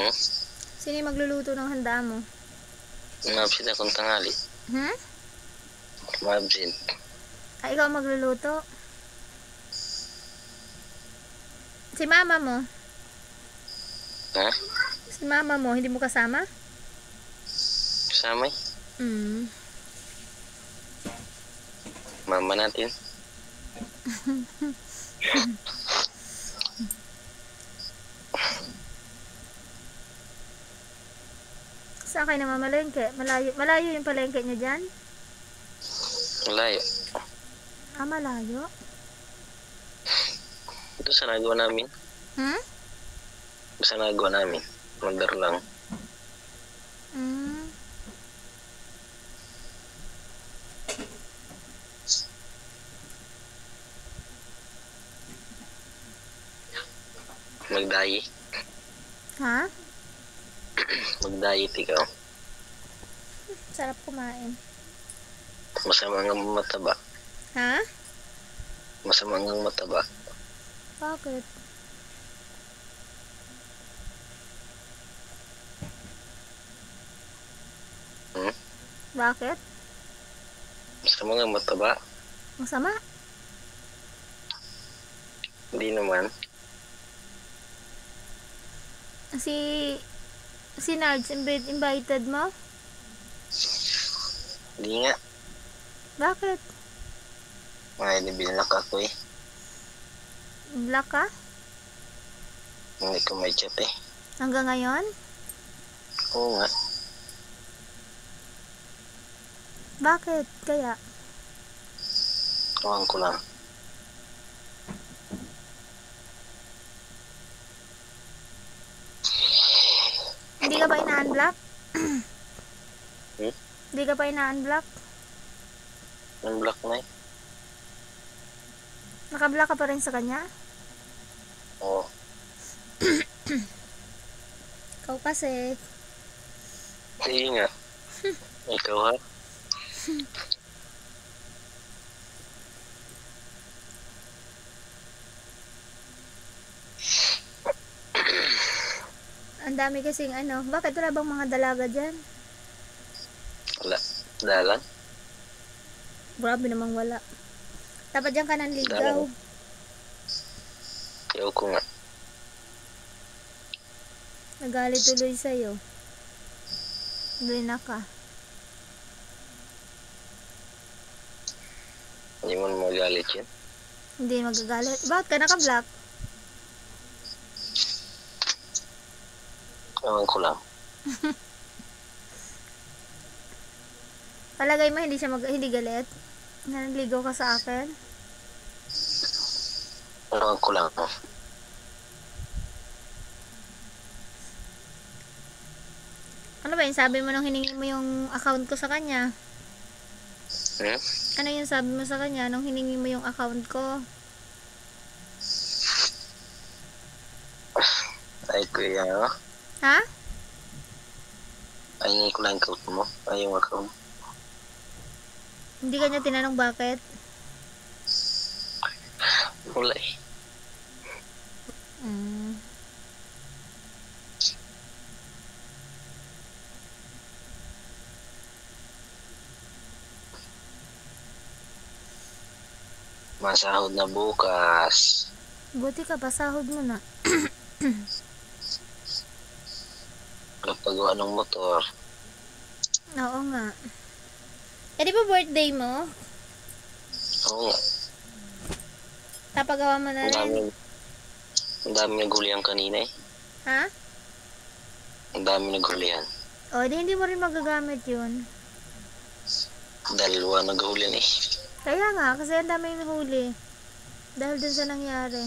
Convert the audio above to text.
Hmm? Sino yung magluluto ng handa mo? Umabsent akong tanghali. Hmm? Umabsent. Ay, ikaw magluluto? Si mama mo? Ha? Si mama mo, hindi mo kasama? Kasama eh. Mama natin. Saan kayo namamalengke? Malayo yung palengke niya dyan? Malayo. Ah, malayo? Ito sa nagawa namin. Hmm? Ito sa nagawa namin. Mandar lang. Hmm. Mag-diet. Ha? Mag-diet ikaw. Sarap kumain. Masama nga mataba. Ha? Masama nga mataba. Bakit? Hmm? Bakit? Masama nga mataba. Masama? Hindi naman. Si Nards invited mo? Hindi nga. Bakit? Ay, nibilak ako eh. Black ka? Hindi ko may chat eh. Hanggang ngayon? Oo nga. Bakit? Kaya? Ewan ko lang. Hindi ka ba ina-unblock? Hmm? Hindi ka pa ina-unblock? Unblock na eh. Naka-block ka pa rin sa kanya? Oo. Ikaw kasi. Hindi nga. Ikaw ha? Ang dami kasing ano. Bakit wala bang mga dalaga dyan? Wala. Dalang. Grabe namang wala. Dapat dyan ka nang ligaw. Ayaw ko nga. Nagalit tuloy sa'yo. Blina ka. Hindi mo magalit yun. Hindi magagalit. Bakit ka naka-block? Ewan ko lang. Palagay mo hindi galit? Nanligaw ka sa akin? Ewan ko lang. Ano ba yung sabi mo nung hiningi mo yung account ko sa kanya? Hmm? Ano yung sabi mo sa kanya nung hiningi mo yung account ko? Ay ko yan. Ha? Ay hindi ko lang account mo. Ay yung account. Hindi ka niya tinanong bakit? Wala eh. Masahod na bukas. Buti ka, pasahod mo na. Kapagawa ng motor. Oo nga. Eh, di ba birthday mo? Oo nga. Tapagawa mo na rin. Ang dami nagulihan kanina eh. Ha? Ang dami nagulihan. O, di hindi mo rin magagamit yun. Dalawa nagulihan eh. Kaya nga, kasi ang dami yung huli. Dahil dun sa nangyari.